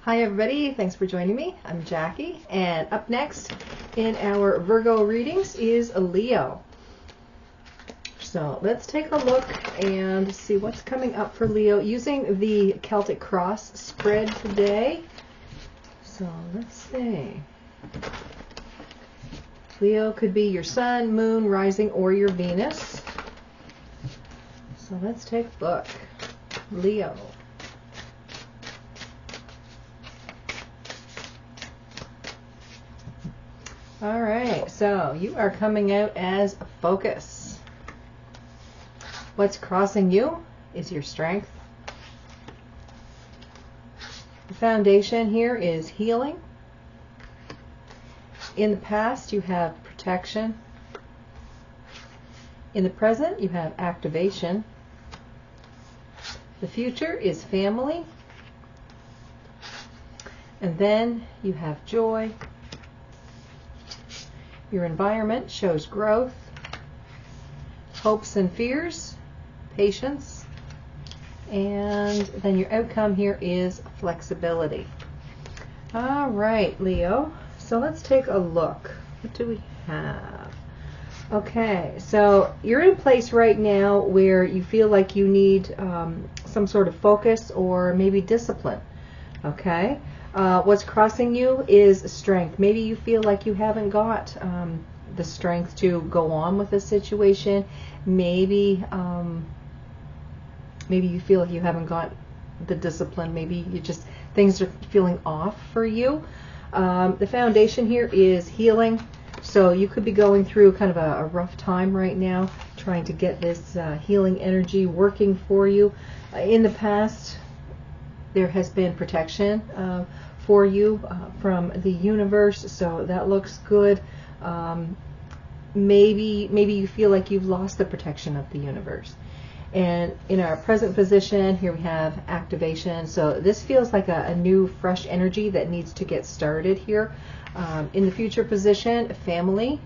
Hi everybody, thanks for joining me. I'm Jackie, and up next in our Virgo readings is Leo. So let's take a look and see what's coming up for Leo using the Celtic Cross spread today. So let's see. Leo could be your sun, moon, rising, or your Venus. So let's take a look. Leo. All right, so you are coming out as focus. What's crossing you is your strength. The foundation here is healing. In the past, you have protection. In the present, you have activation. The future is family. And then you have joy. Your environment shows growth, hopes and fears, patience, and then your outcome here is flexibility. All right, Leo. So let's take a look. What do we have? Okay, so you're in a place right now where you feel like you need some sort of focus or maybe discipline. Okay. What's crossing you is strength. Maybe you feel like you haven't got the strength to go on with a situation. Maybe you feel like you haven't got the discipline. Maybe you just, things are feeling off for you. The foundation here is healing. So you could be going through kind of a rough time right now, trying to get this healing energy working for you. In the past, there has been protection for you from the universe, so that looks good. Maybe you feel like you've lost the protection of the universe. And in our present position, here we have activation. So this feels like a new, fresh energy that needs to get started here. In the future position, family,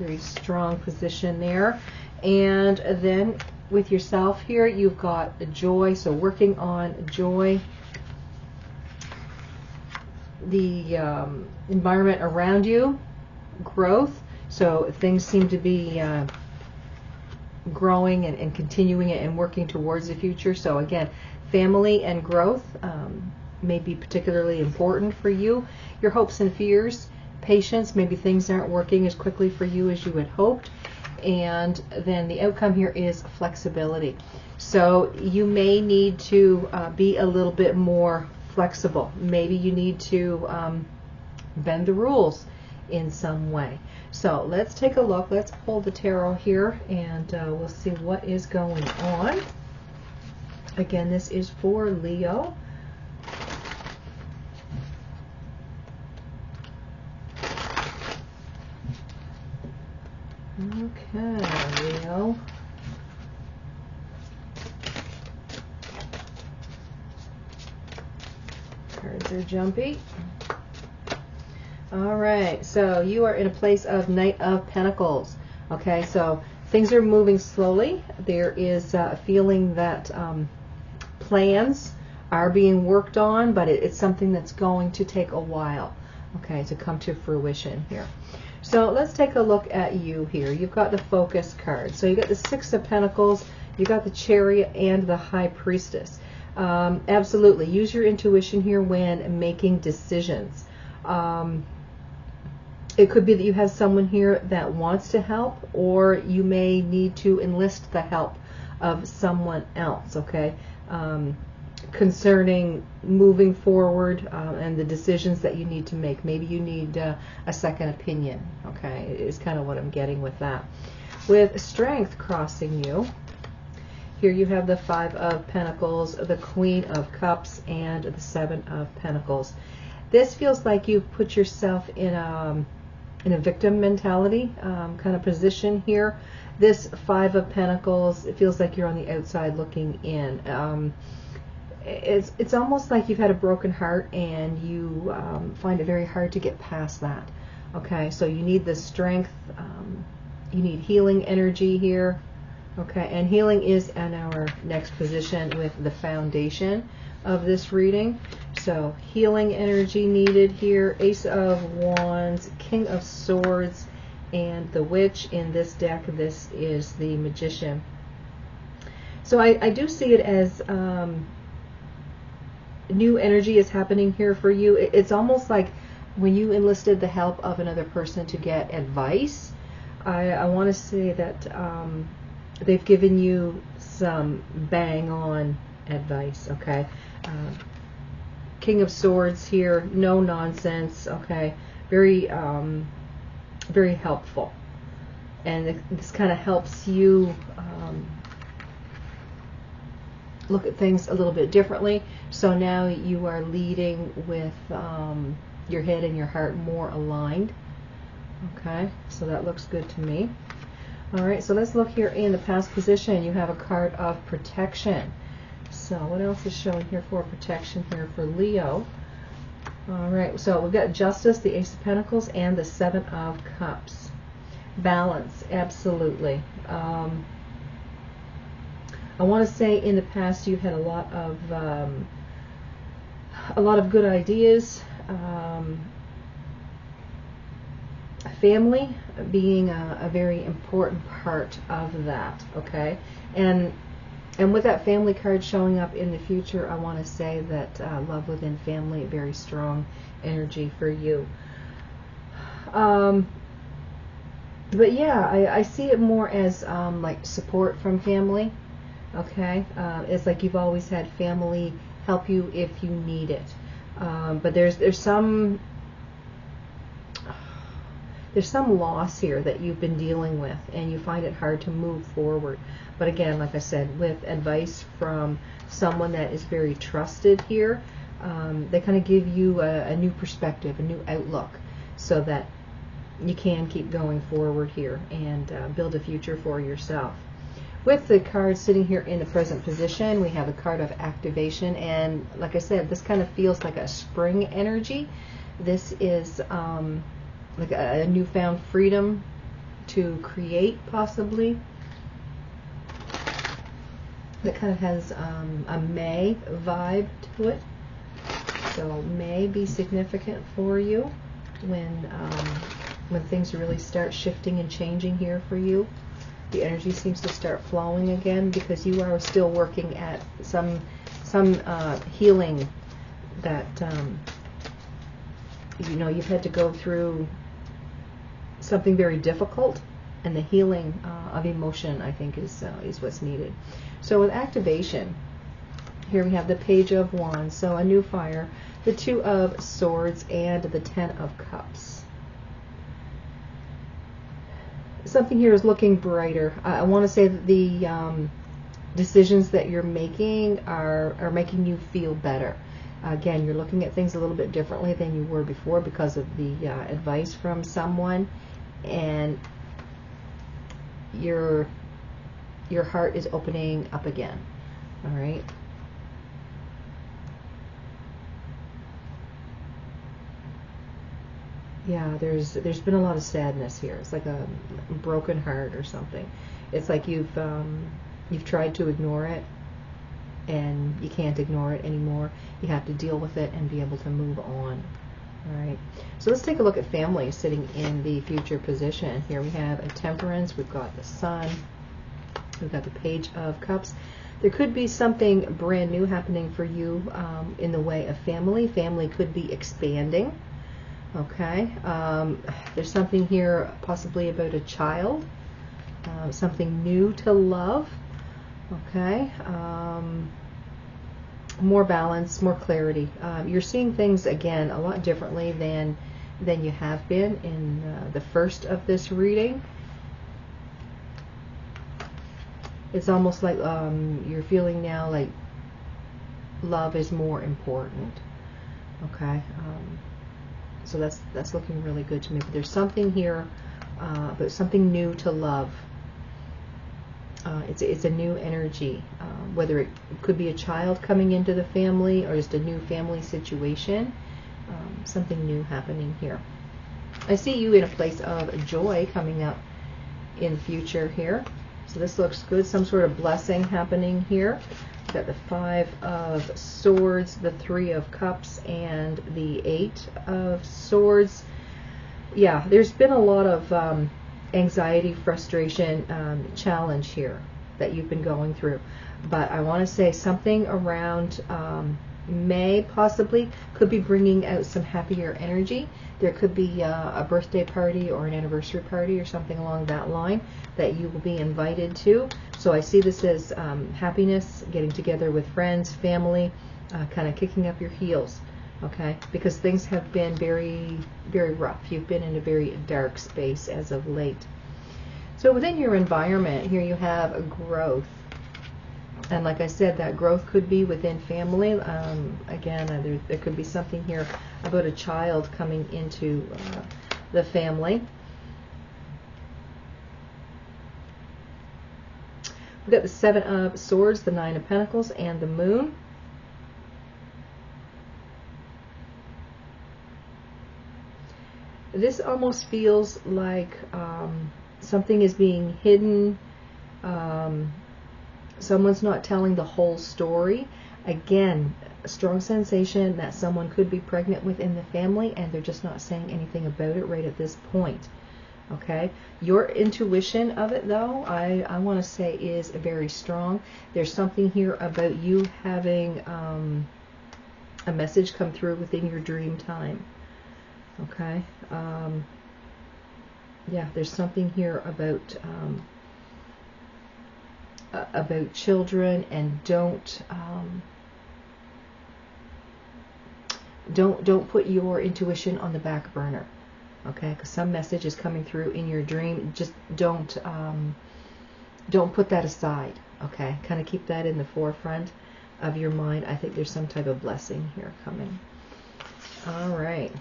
very strong position there. And then with yourself here, you've got joy, so working on joy. The environment around you, growth, so things seem to be growing and continuing it and working towards the future. So again, family and growth may be particularly important for you. Your hopes and fears, patience, maybe things aren't working as quickly for you as you had hoped. And then the outcome here is flexibility. So you may need to be a little bit more flexible. Maybe you need to bend the rules in some way. So let's take a look. Let's pull the tarot here and we'll see what is going on. Again, this is for Leo. Okay, Leo. Cards are jumpy. All right, so you are in a place of Knight of Pentacles. Okay, so things are moving slowly. There is a feeling that plans are being worked on, but it's something that's going to take a while, okay, to come to fruition here. So let's take a look at you here. You've got the Focus card. So you got the Six of Pentacles, you got the Chariot, and the High Priestess. Absolutely. Use your intuition here when making decisions. It could be that you have someone here that wants to help, or you may need to enlist the help of someone else, okay, concerning moving forward and the decisions that you need to make. Maybe you need a second opinion, okay, is kind of what I'm getting with that. With Strength crossing you, here you have the Five of Pentacles, the Queen of Cups, and the Seven of Pentacles. This feels like you've put yourself in a victim mentality kind of position here. This Five of Pentacles, it feels like you're on the outside looking in. It's almost like you've had a broken heart and you find it very hard to get past that. Okay, so you need the strength, you need healing energy here. Okay, and healing is in our next position with the foundation of this reading. So healing energy needed here. Ace of Wands, King of Swords, and the Witch. In this deck, this is the Magician. So I do see it as new energy is happening here for you. It's almost like when you enlisted the help of another person to get advice. I want to say that they've given you some bang-on advice, okay? King of Swords here, no nonsense, okay? Very, very helpful. And this kind of helps you look at things a little bit differently. So now you are leading with your head and your heart more aligned. Okay, so that looks good to me. All right, so let's look here in the past position. You have a card of protection. So what else is showing here for protection here for Leo? All right, so we've got Justice, the Ace of Pentacles, and the Seven of Cups. Balance, absolutely. I want to say in the past you had a lot of good ideas. Family being a very important part of that, okay? And with that family card showing up in the future, I want to say that love within family, very strong energy for you. But yeah, I see it more as like support from family. Okay, it's like you've always had family help you if you need it. But there's some loss here that you've been dealing with, and you find it hard to move forward. But again, like I said, with advice from someone that is very trusted here, they kind of give you a new perspective, a new outlook, so that you can keep going forward here and build a future for yourself. With the card sitting here in the present position, we have a card of activation, and like I said, this kind of feels like a spring energy. This is like a newfound freedom to create, possibly. That kind of has a May vibe to it. So May be significant for you when things really start shifting and changing here for you. The energy seems to start flowing again, because you are still working at some healing that you know you've had to go through something very difficult, and the healing of emotion, I think, is what's needed. So with activation, here we have the Page of Wands, so a new fire, the Two of Swords, and the Ten of Cups. Something here is looking brighter. I want to say that the decisions that you're making are making you feel better. Again, you're looking at things a little bit differently than you were before because of the advice from someone, and your heart is opening up again. All right. Yeah, there's been a lot of sadness here. It's like a broken heart or something. It's like you've tried to ignore it, and you can't ignore it anymore. You have to deal with it and be able to move on. All right. So let's take a look at family sitting in the future position. Here we have a Temperance. We've got the Sun. We've got the Page of Cups. There could be something brand new happening for you in the way of family. Family could be expanding. Okay, there's something here possibly about a child, something new to love. Okay, more balance, more clarity. You're seeing things again a lot differently than you have been in the first of this reading. It's almost like you're feeling now like love is more important. Okay. So that's looking really good to me. But there's something here, but something new to love. It's a new energy. Whether it could be a child coming into the family or just a new family situation, something new happening here. I see you in a place of joy coming up in the future here. So this looks good. Some sort of blessing happening here. We've got the 5 of Swords, the 3 of Cups, and the 8 of Swords. Yeah, there's been a lot of anxiety, frustration, challenge here that you've been going through. But I want to say something around May possibly could be bringing out some happier energy. There could be a birthday party or an anniversary party or something along that line that you will be invited to. So I see this as happiness, getting together with friends, family, kind of kicking up your heels, okay? Because things have been very, very rough. You've been in a very dark space as of late. So within your environment, here you have a growth. And like I said, that growth could be within family. Again, there could be something here about a child coming into the family. We've got the 7 of Swords, the 9 of Pentacles, and the Moon. This almost feels like something is being hidden. Someone's not telling the whole story. Again, a strong sensation that someone could be pregnant within the family and they're just not saying anything about it right at this point. Okay? Your intuition of it, though, I want to say is very strong. There's something here about you having a message come through within your dream time. Okay? Yeah, there's something here about children, and don't put your intuition on the back burner, okay? Because some message is coming through in your dream. Just don't put that aside, okay? Kind of keep that in the forefront of your mind. I think there's some type of blessing here coming. All right.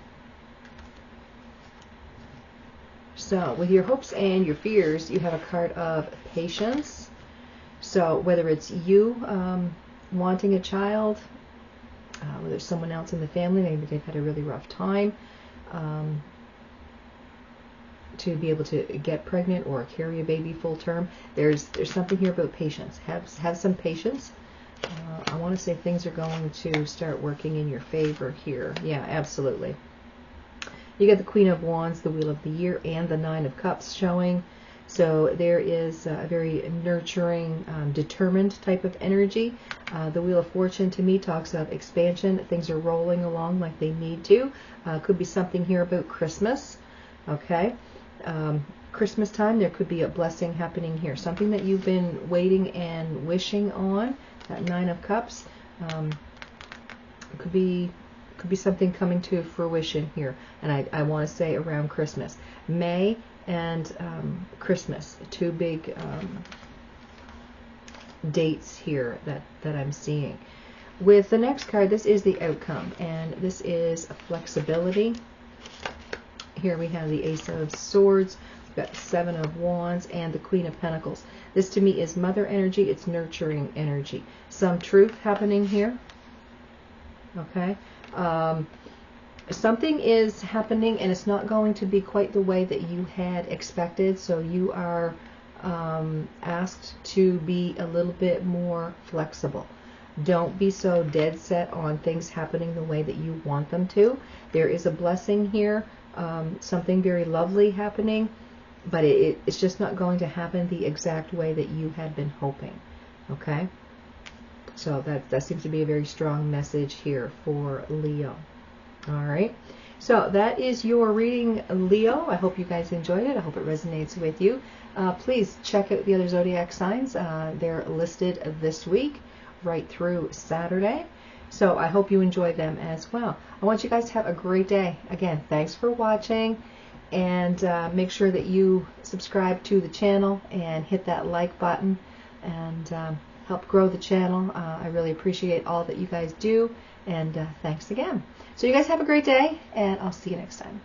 So with your hopes and your fears, you have a card of Patience. So whether it's you wanting a child, whether it's someone else in the family, maybe they've had a really rough time to be able to get pregnant or carry a baby full term, there's something here about patience. Have some patience. I want to say things are going to start working in your favor here. Yeah, absolutely. You get the Queen of Wands, the Wheel of the Year, and the 9 of Cups showing. So there is a very nurturing, determined type of energy. The Wheel of Fortune to me talks of expansion. Things are rolling along like they need to. Could be something here about Christmas. Okay. Christmas time, there could be a blessing happening here. Something that you've been waiting and wishing on. That 9 of Cups. Could be something coming to fruition here. And I want to say around Christmas. May and Christmas, 2 big dates here that I'm seeing. With the next card, this is the outcome, and this is flexibility. Here we have the Ace of Swords, we've got the 7 of Wands, and the Queen of Pentacles. This to me is mother energy, it's nurturing energy. Some truth happening here. Okay. Something is happening, and it's not going to be quite the way that you had expected, so you are asked to be a little bit more flexible. Don't be so dead set on things happening the way that you want them to. There is a blessing here, something very lovely happening, but it's just not going to happen the exact way that you had been hoping. Okay? So that seems to be a very strong message here for Leo. All right, so that is your reading, Leo. I hope you guys enjoyed it. I hope it resonates with you. Please check out the other zodiac signs. They're listed this week right through Saturday. So I hope you enjoy them as well. I want you guys to have a great day. Again, thanks for watching. And make sure that you subscribe to the channel and hit that like button and help grow the channel. I really appreciate all that you guys do. And thanks again. So you guys have a great day, and I'll see you next time.